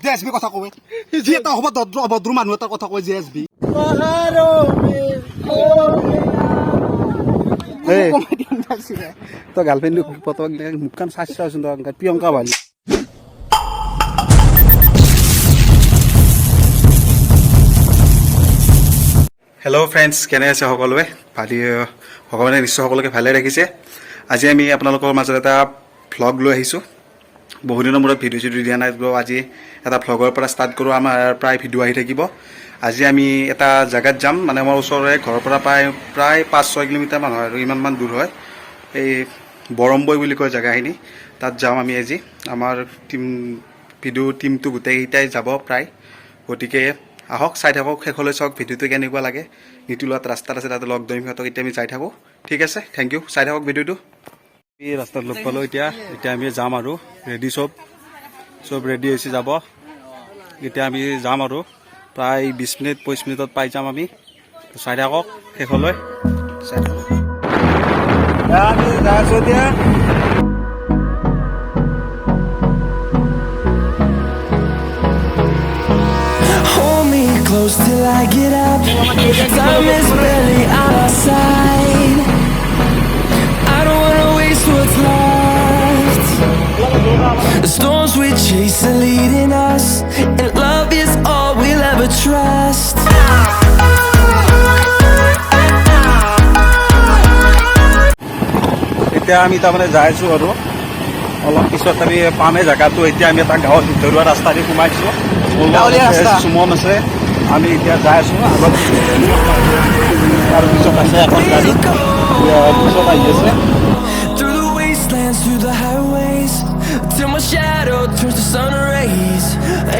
জেএসবি কথা কয় যি এটা হ'ব অভদ্ৰ মানুহ এটাৰ কথা কয় জেএসবি তো গাৰ্লফ্ৰেন্ড ফটো মুখখান চাইছোন প্ৰিয়ংকা ভালি হেল্ল' ফ্ৰেণ্ডছ কেনে আছে সকলোৱে ভালি ভগৱানে নিশ্চয় সকলোকে ভালে ৰাখিছে আজি আমি আপোনালোকৰ মাজত এটা ভ্লগ লৈ আহিছোঁ বহুদিনৰ মূৰত ভিডিঅ' চিডিঅ' দিয়া নাই আজি এটা ভ্লগৰ পৰা ষ্টাৰ্ট কৰোঁ আমাৰ প্ৰায় ভিডিঅ' আহি থাকিব আজি আমি এটা জেগাত যাম মানে আমাৰ ওচৰৰে ঘৰৰ পৰা প্ৰায় 5-6 কিলোমিটাৰমান হয় আৰু ইমানমান দূৰ হয় এই বৰম্বৈ বুলি কয় জেগাখিনি তাত যাম আমি আজি আমাৰ ভিডিঅ' টিমটো গোটেইকেইটাই যাব প্ৰায় গতিকে আহক চাই থাকক শেষলৈ চাওক ভিডিঅ'টো কেনেকুৱা লাগে নিতুলত ৰাস্তাত আছে তাতে লগ ধৰিম সিহঁতক এতিয়া আমি যাই থাকোঁ ঠিক আছে থেংক ইউ চাই থাকক ভিডিঅ'টো এই ৰাস্তাত লগ পালোঁ এতিয়া আমি যাম আৰু ৰেডি চব ৰেডি হৈছে যাব এতিয়া আমি যাম আৰু প্ৰায় 20 মিনিট 25 মিনিটত পাই যাম আমি চাই থাকক শেষলৈ চাই থাকক আমি যাই আছোঁ এতিয়া Close till I get up. Time is barely on our side. I don't wanna waste what's left. The storms we chase are leading us, and love is all we'll ever trust. এতিয়া আমি তাৰমানে যাই আছোঁ আৰু অলপ পিছত আমি পামে জেগাটো এতিয়া আমি এটা গাঁৱৰ ভিতৰুৱা ৰাস্তা দি সোমাইছোঁ সুমন আছে আমি এতিয়া যাই আছোঁ আগত আৰু পিছত আছে এখন গাড়ী পিছত আহি আছে Through the wastelands, through the highways, till my shadow turns to sun rays,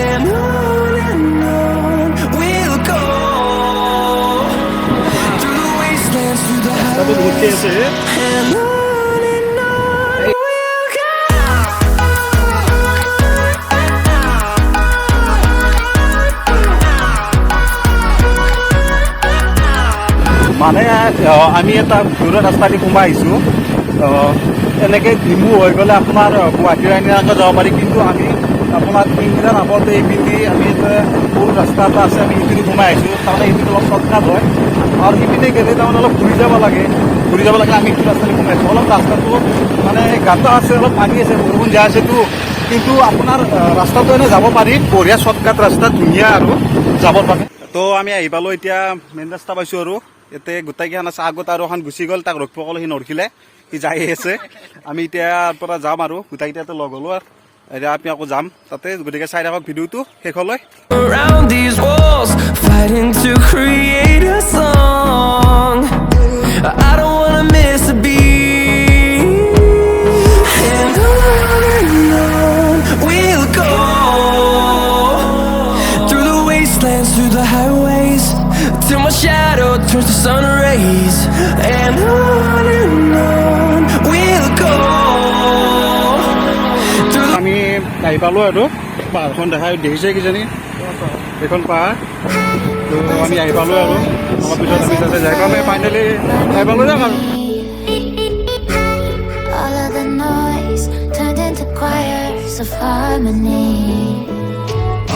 and on we'll go. Through the wastelands, through the highways, and on. মানে আমি এটা দূৰৰ ৰাস্তা দি সোমাই আহিছোঁ এনেকৈ ডিমু হৈ গ'লে আপোনাৰ গুৱাহাটীৰ এনেকৈ যাব পাৰি কিন্তু আমি আপোনাৰ 3 দিনৰ আগতে এইপিনে আমি সৰু ৰাস্তা এটা আছে আমি সেইপিনে সোমাই আহিছোঁ তাৰমানে এইপিনে অলপ শ্বৰ্টকাট হয় আৰু সেইপিনে গ'লে তাৰমানে অলপ ঘূৰি যাব লাগে আমি সেইটো ৰাস্তা দি সোমাই আছোঁ অলপ ৰাস্তাটো মানে গাঁত আছে অলপ পানী আছে বৰষুণ দিয়া আছেতো কিন্তু আপোনাৰ ৰাস্তাটো এনেই যাব পাৰি বঢ়িয়া শ্বৰ্টকাট ৰাস্তা ধুনীয়া আৰু যাব পাৰি তো আমি আহি পালোঁ এতিয়া মেইন ৰাস্তা পাইছোঁ আৰু ইয়াতে গোটেইকেইখন আছে আগত আৰু এখন গুচি গ'ল তাক ৰখিব ক'লে সি নৰখিলে সি যাই আছে আমি এতিয়া পৰা যাম আৰু গোটেইকেইটাতে লগ হ'লোঁ আৰু এতিয়া আমি আকৌ যাম তাতে গতিকে চাই থাকক ভিডিঅ'টো শেষলৈ Around these walls, fighting to create a song. I don't wanna miss a beat. And on we'll go. Through the wastelands, through the highways, till my shadow turns to sun rays, and on we'll go. আমি আহি পালোঁ আৰু পাহাৰখন দেখিছে কিজানি এইখন পাহাৰ তো আমি আহি পালোঁ আৰু অলপ পিছত আমি তাতে যাই পাম ফাইনেলি আহি পালোঁ যাম আৰু All of the noise turned into choirs of harmony.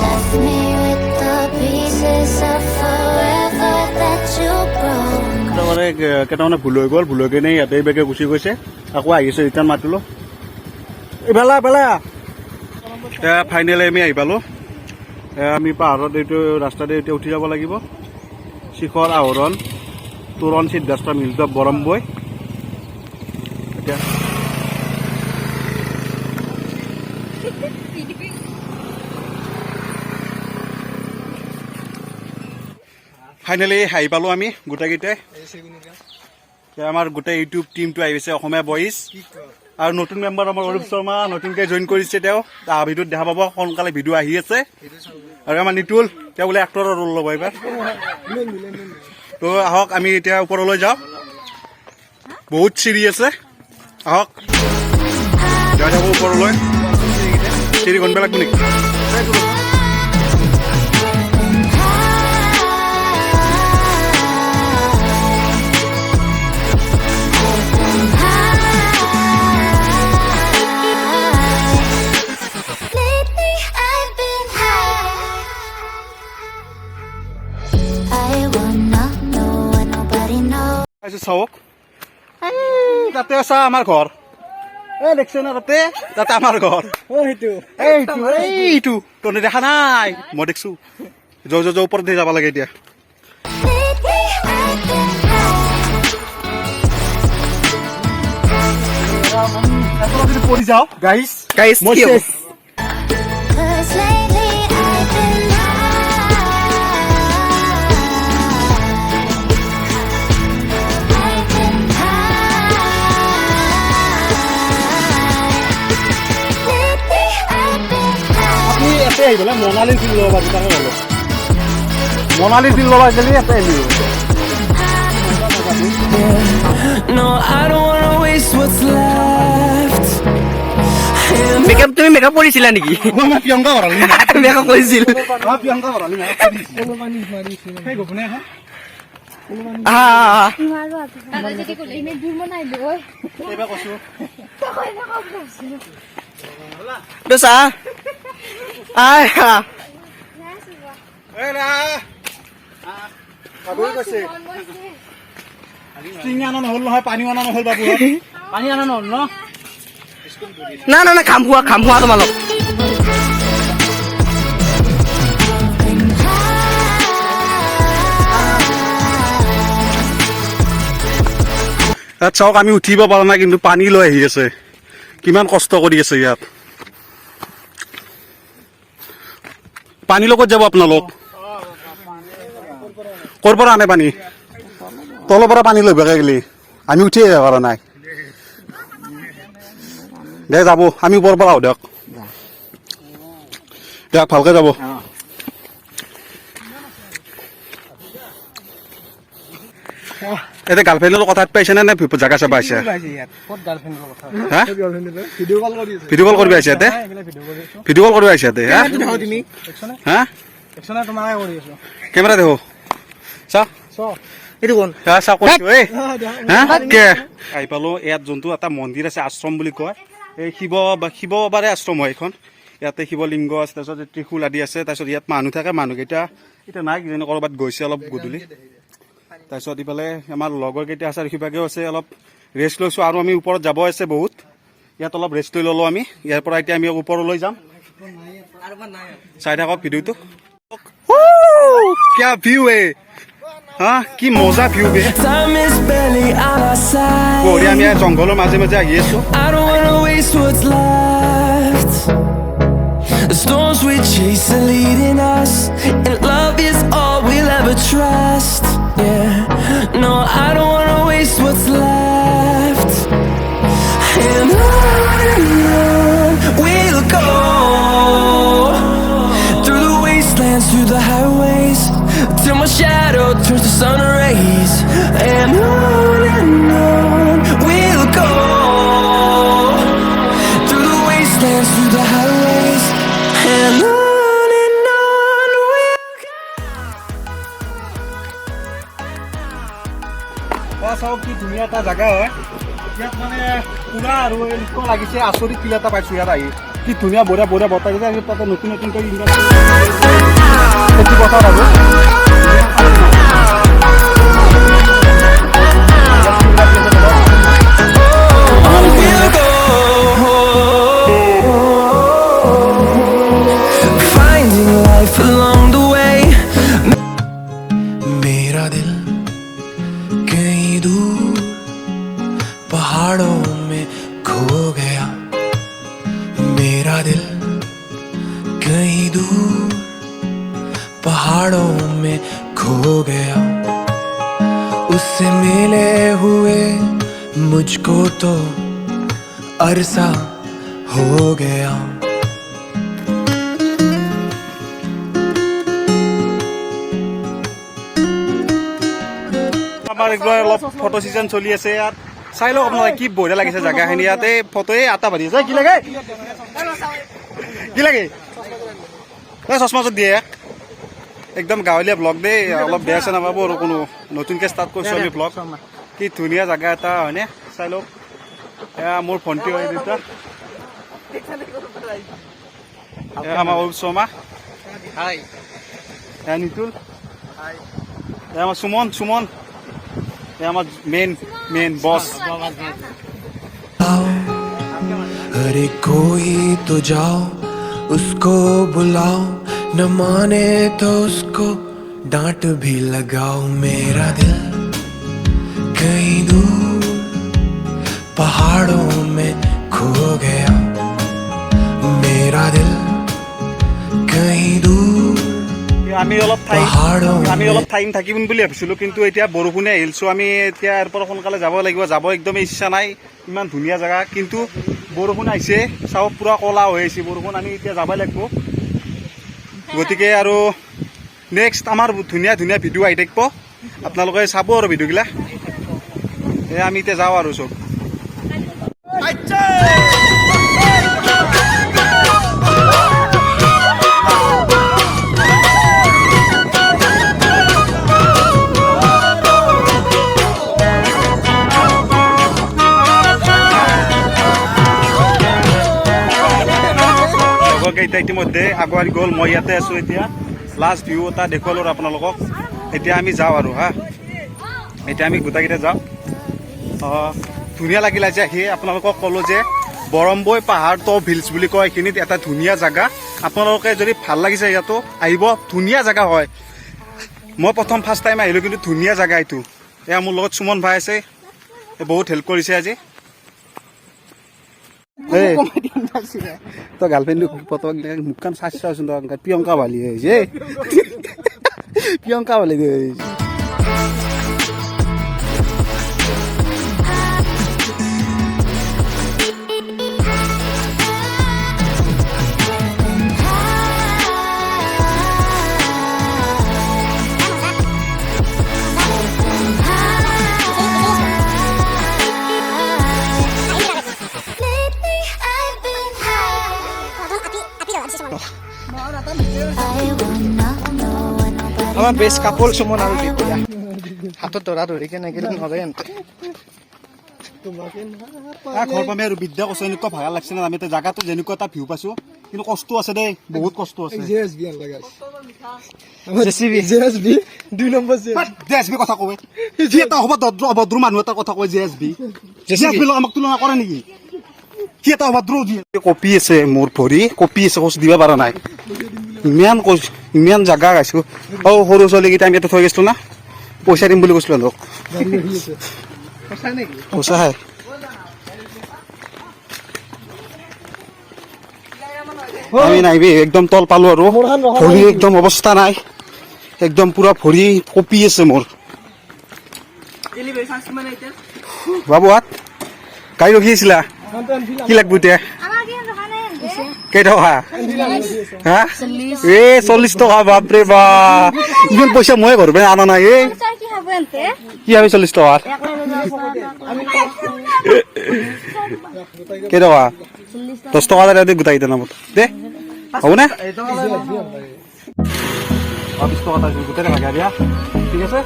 Left me with the pieces of forever that you broke. তাৰমানে কেইটামানে ভুল হৈ গ'ল ভুল হৈ কিনে ইয়াতে বেগে গুচি গৈছে আকৌ আহিছে ৰিটাৰ্ণ মাতিলোঁ এইফালে এতিয়া ফাইনেলি আমি আহি পালোঁ আমি পাহাৰত এইটো ৰাস্তাতে এতিয়া উঠি যাব লাগিব শিখৰ আহৰণ তোৰণ সিদ্ধাৰ্থ মিলিত বৰম্বৈ এতিয়া ফাইনেলি আহি পালোঁ আমি গোটেইকেইটাই আমাৰ গোটেই ইউটিউব টিমটো আহিছে অসমীয়া বইজ আৰু নতুন মেম্বাৰ আমাৰ অৰূপ শৰ্মা নতুনকৈ জইন কৰিছে তেওঁ ভিডিঅ'ত দেখা পাব সোনকালে ভিডিঅ' আহি আছে আৰু আমাৰ নিতুল তেওঁ বোলে এক্টৰৰ ৰোল ল'ব এইবাৰ তো আহক আমি এতিয়া ওপৰলৈ যাওঁ বহুত চিৰি আছে আহক যাই থাকোঁ ওপৰলৈ চিৰি গণিব লাগিব নেকি Lately I've been high. পাইছোঁ চাওক তাতে চা আমাৰ ঘৰ এই দেখিছে না তাতে তাতে আমাৰ ঘৰ এইটো তহঁতে দেখা নাই মই দেখিছোঁ যৌ ওপৰত যাব লাগে এতিয়া পৰি যাওঁ গাইছ মই চেছ Cause lately I've been ইয়াতে আহি পেলাই মনালীৰ ফিল্ড ল'ব পাৰি তাকে ক'লো মনালীৰ ফিল্ড ল'ব আহিলে ইয়াতে আহিলোঁ No, I don't wanna waste what's left. Makeup তুমি মেকআপ কৰিছিলা নেকি মই প্ৰিয়ংকা ভৰালি মেকআপ কৰিছিল প্ৰিয়ংকা ভৰালি সেই গোপনে এখন এইবাৰ কৈছোঁ দোসা আই হা ষ্টিং আনা নহ'ল নহয় পানীও আনা নহ'ল বাবু পানী আনা নহ'ল ন না না না খাম খোৱা তোমালোক তাত চাওক আমি উঠিব পৰা নাই কিন্তু পানী লৈ আহি আছে কিমান কষ্ট কৰি আছে ইয়াত পানী লগত যাব আপোনালোক ক'ৰ পৰা আনে পানী তলৰ পৰা পানী লৈ বেগে গেলি আমি উঠি আহিব পৰা নাই দে যাব আমি ওপৰৰ পৰা আহোঁ দিয়ক ভালকে যাব এতিয়া গাৰ্লফ্ৰেণ্ডৰ কথা পাইছে নে জাগা চাব আহিছে ভিডিঅ' কল কৰিব আহিছে ইয়াতে ভিডিঅ' কল কৰিব আহিছে ইয়াতে হা কেমেৰা দেখো চা এইটো কোন চা কৈছো আহি পালো ইয়াত যোনটো এটা মন্দিৰ আছে আশ্ৰম বুলি কয় এই শিৱ বাবাৰে আশ্ৰম হয় এইখন ইয়াতে শিৱলিংগ আছে তাৰপিছত ত্ৰিশূল আদি আছে তাৰপিছত ইয়াত মানুহ থাকে মানুহকেইটা এতিয়া নাই কিজানি ক'ৰবাত গৈছে অলপ গধূলি তাৰপিছত ইফালে আমাৰ লগৰকেইটা আছে আৰু সিভাগেও আছে অলপ ৰেষ্ট লৈছোঁ আৰু আমি ওপৰত যাব আছে বহুত ইয়াত অলপ ৰেষ্ট লৈ ল'লোঁ আমি ইয়াৰ পৰা এতিয়া আমি ওপৰলৈ যাম চাই থাকক ভিডিঅ'টো क्या व्यू है हाँ কি মজা ভিউ বে Time is barely on our side. বঢ়িয়া আমি জংঘলৰ মাজে মাজে আহি আছোঁ I don't wanna waste what's left. The storms we chase are leading us, and love is all we'll ever trust. Yeah, no, I don't wanna waste what's left. And on we'll go, through the wastelands, through the highways, till my shadow turns to sun rays. And on we'll go, through the wastelands, through the highways, and on we'll go. চাওক কি ধুনীয়া এটা জেগা হয় ইয়াত মানে পুৰা আৰু এনেকুৱা লাগিছে আচৰিত ফিল এটা পাইছোঁ ইয়াত আহি কি ধুনীয়া বঢ়িয়া বতাহ দিছে আৰু তাতে নতুন নতুনকৈ খেতি পথাৰ আৰু We'll go, finding life along the way. मेरा दिल कहीं दूर पहाड़ों में खो गया. मेरा दिल कहीं दूर पहाड़ों में खो गया. उससे मिले हुए मुझको तो अरसा हो गया. আমাৰ একবাৰ অলপ ফটো ছিজন চলি আছে ইয়াত চাই লওক আপোনালোকে কি বঢ়িয়া লাগিছে জেগাখিনি ইয়াতে ফটোয়ে আটা বাঢ়ি আছে কি লাগে এই চশমাযোৰ দিয়ে একদম গাঁৱলীয়া ব্লগ দেই অলপ বেয়া আছে নাপাব আৰু কোনো নতুনকৈ ষ্টাৰ্ট কৰিছোঁ আমি ব্লগ কি ধুনীয়া জেগা এটা হয়নে চাই লওক এয়া মোৰ ভণ্টি হয় দুটা এয়া আমাৰ শৰ্মা এয়া নিতুল এয়া আমাৰ সুমন এই আমাৰ মেইন বছ अरे कोई तो जाओ उसको बुलाओ न माने तो उसको डांट भी लगाओ मेरा दिल कहीं दूर पहाड़ों में खो गया मेरा दिल कहीं दूर আমি অলপ টাইম থাকিম বুলি ভাবিছিলোঁ কিন্তু এতিয়া বৰষুণে আহিল চ' আমি এতিয়া ইয়াৰ পৰা সোনকালে যাব লাগিব যাব একদমেই ইচ্ছা নাই ইমান ধুনীয়া জেগা কিন্তু বৰষুণ আহিছে চাওক পূৰা ক'লা হৈ আহিছে বৰষুণ আমি এতিয়া যাবই লাগিব গতিকে আৰু নেক্সট আমাৰ ধুনীয়া ভিডিঅ' আহি থাকিব আপোনালোকে চাব আৰু ভিডিঅ'বিলাক এই আমি এতিয়া যাওঁ আৰু চব এতিয়া ইতিমধ্যে আগুৱাই গ'ল মই ইয়াতে আছোঁ এতিয়া লাষ্ট ভিউ এটা দেখুৱালোঁ আৰু আপোনালোকক এতিয়া আমি যাওঁ আৰু হা এতিয়া আমি গোটেইকেইটা যাওঁ ধুনীয়া লাগিল আজি আহি আপোনালোকক ক'লোঁ যে বৰম্বৈ পাহাৰ টপ হিলছ বুলি কয় এইখিনিত এটা ধুনীয়া জেগা আপোনালোকে যদি ভাল লাগিছে ইয়াতো আহিব ধুনীয়া জেগা হয় মই ফাৰ্ষ্ট টাইম আহিলোঁ কিন্তু ধুনীয়া জেগা এইটো এয়া মোৰ লগত সুমন ভাই আছে বহুত হেল্প কৰিছে আজি তো গাৰ্লফ্ৰেন্ড ফটো মুখখান চাইছোন প্ৰিয়ঙ্কা বালি হয়েছে প্ৰিয়ঙ্কা বালি আমাৰ বেশ কাপল সুমন আৰু বিদ্যা হাতত ধৰা ধৰিকে নাগিলে নৰে ঘৰ পামে আৰু বিদ্যা কৈছে এনেকুৱা ভাল লাগছে না আমি জাগাটো যেনেকুৱা এটা ভিউ পাইছো কিন্তু কষ্ট আছে দেই বহুত কষ্ট আছে জেএসবি 2 নম্বৰ জেএসবি কথা কয় কি এটা হ'ব অভদ্ৰ মানুহ এটা কথা কয় জেএসবি আমাক তুলনা কৰে নেকি কি এটা অভদ্ৰ কপি আছে মোৰ ভৰি কপি আছে কৈছো দিব পৰা নাই ইমান জাগা গাইছো সৰু ছোৱালীকেইটা আমি ইয়াতে থৈ গৈছিলো না পইচা দিম বুলি কৈছিলো পইচাহে আমি নাইবি একদম তল পালো আৰু ভৰি একদম অৱস্থা নাই একদম পুৰা ভৰি কপি আছে মোৰ বাবু হাত গাড়ী ৰখি আছিলা কি লাগব এতিয়া কেইটকা হা 40 টকা বাপৰে বা ইমান পইচা মই ঘৰ পৰা আনা নাই কি হবে 40 টকা কেইটকা 10 টকা এটা গোটাই দিয়া নামত দে হ'ব নে 20 টকা এটা গোটাই লাগা দিয়া ঠিক আছে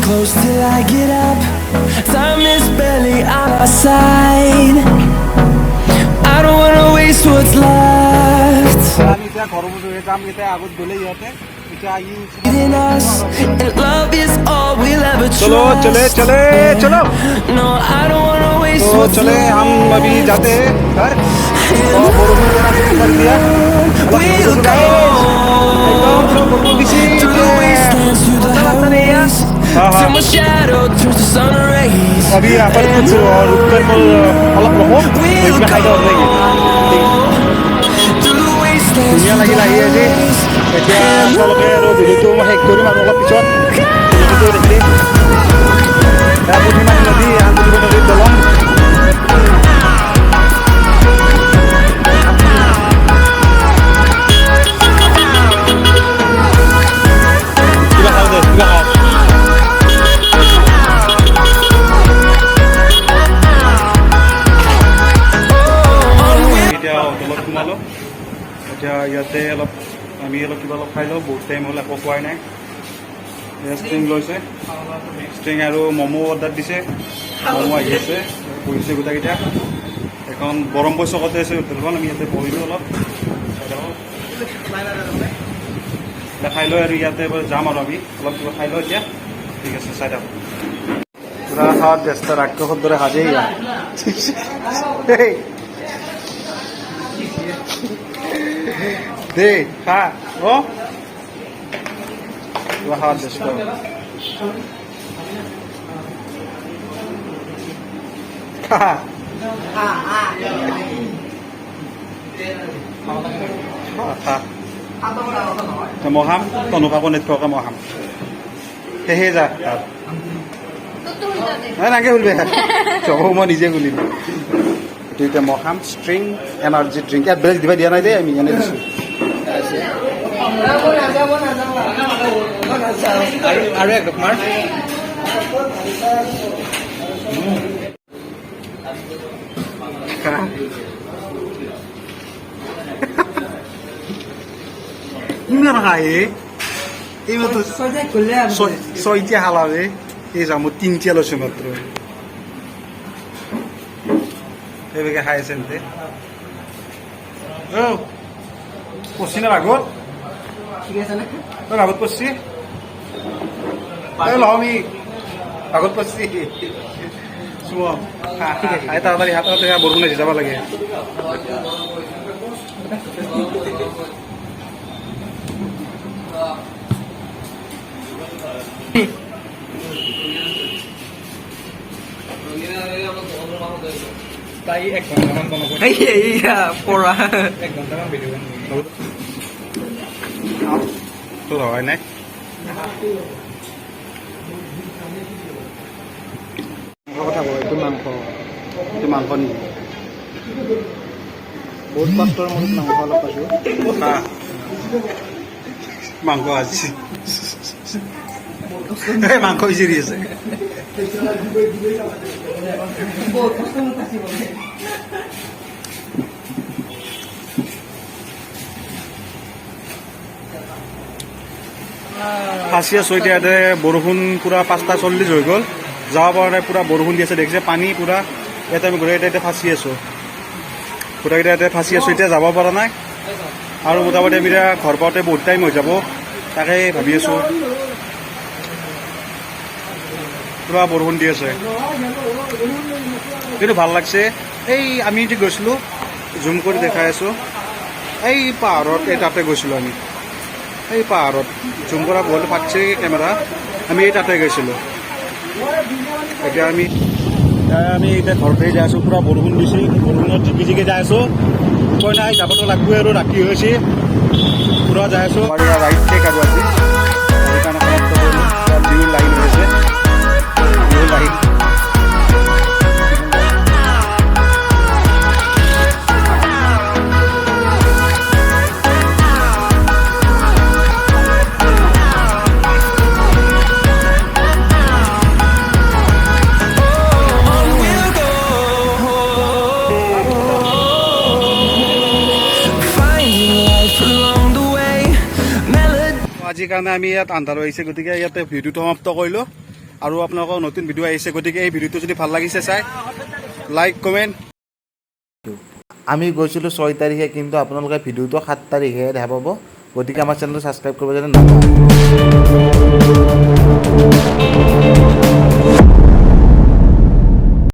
Close till I get up. Time is barely on our side. I don't wanna waste what's left. In us, and love is all we'll ever trust. चलो No, I don't wanna waste what's चले left. हम अभी जाते हैं घर और We'll go through the wastelands, through the highways, till my shadow turns to sun rays. अभी यहाँ पर कुछ रुक कर अलग रहो इसमें खाई और नहीं Through the wastelands, दुनिया लगी लाई है जी क्या चलो के रो वीडियो में एक कोरी मारो पिछोर वीडियो देख ली यार बुद्धि मान नदी आंध्र नदी दलम ইয়াতে অলপ আমি অলপ কিবা অলপ খাই লওঁ বহুত টাইম হ'ল একো খোৱাই নাই ষ্ট্ৰিং লৈছে ষ্ট্ৰিং আৰু ম'ম' অৰ্ডাৰ দিছে ম'ম' আহি আছে বহিছে গোটেইকেইটা এখন বৰম্বৈ চকতে আছে হোটেলখন আমি ইয়াতে বহিলোঁ অলপ খাই লৈ আৰু ইয়াতে যাম আৰু আমি অলপ কিবা খাই লওঁ এতিয়া ঠিক আছে চাই থাকোঁ পুৰা খাওয়াত ব্যস্ত ৰাক্ষসৰ দৰে সাজেই দে খা পুৰা খাওয়াত ব্যস্ত খা মই খাম তই নোখাব নেটৱৰ্কে মই খাম সেহে যা তাত নাই নাগে খুলিবে চব মই নিজে খুলিম এইটো এতিয়া মই খাম ষ্ট্ৰিং এনাৰ্জি ড্ৰিংক ইয়াত বেলেগ দিবা দিয়া নাই দেই আমি এনে দিছোঁ আৰু এক তোমাৰ ইমান খায় এইমাত্ৰ ছয়টা খালাবে এই যাম মই তিনিটা লৈছোঁ মাত্ৰ সেইভাগে খাই আছে এনে পঢ়ছি না আগত তই আগত পঢ়ছি লমি আগত পঢ়ছি তাড়াতাড়ি হাততে বৰষুণ আহি যাব লাগে তাই 1 ঘণ্টামান বনাব পঢ়া 1 ঘণ্টামান ভিডিঅ' বনাব তোৰ হয় নাই কথা কয় এইটো মাংস নেকি বহুত কষ্টৰ মূৰত মাংস অলপ পাইছোঁ মাংস আজি মাংস বিচাৰি আছে ফাঁচি আছোঁ এতিয়া ইয়াতে বৰষুণ পূৰা 5:40 হৈ গ'ল যাব পৰা নাই পূৰা বৰষুণ দি আছে দেখিছে পানী পূৰা ইয়াতে আমি গোটেইকেইটা এতিয়া ফাঁচি আছোঁ গোটেইকেইটা ইয়াতে ফাঁচি আছোঁ এতিয়া যাব পৰা নাই আৰু মোটামুটি আমি এতিয়া ঘৰ পাওঁতে বহুত টাইম হৈ যাব তাকেই ভাবি আছোঁ পূৰা বৰষুণ দি আছে কিন্তু ভাল লাগছে এই আমি যে গৈছিলোঁ জুম কৰি দেখাই আছোঁ এই পাহাৰত এই তাতে গৈছিলোঁ আমি এই পাহাৰত জুম কৰা গ'ল ফাটছে কেমেৰা আমি এই তাতে গৈছিলোঁ এতিয়া আমি এতিয়া ঘৰতে যাই আছোঁ পূৰা বৰষুণ দিছে বৰষুণত জিকি জিকি যাই আছোঁ উপায় নাই যাবতো লাগবই আৰু ৰাতি হৈছে পূৰা যাই আছোঁ আৰু ৰাইড টেক আৰু আজি সেইকাৰণে সমাপ্ত কৰিলোঁ বিহু লাইন হৈছে বিহু লাইন আজিৰ কাৰণে আমি ইয়াত আন্ধাৰ আহিছে গতিকে ইয়াতে ভিডিঅ'টো সমাপ্ত কৰিলোঁ আৰু আপোনালোকৰ নতুন ভিডিঅ' আহিছে গতিকে এই ভিডিঅ'টো যদি ভাল লাগিছে চাই লাইক কমেণ্ট আমি গৈছিলোঁ 6 তাৰিখে কিন্তু আপোনালোকে ভিডিঅ'টো 7 তাৰিখে দেখা পাব গতিকে আমাৰ চেনেলটো ছাবস্ক্ৰাইব কৰিব যেন নাপাহৰিব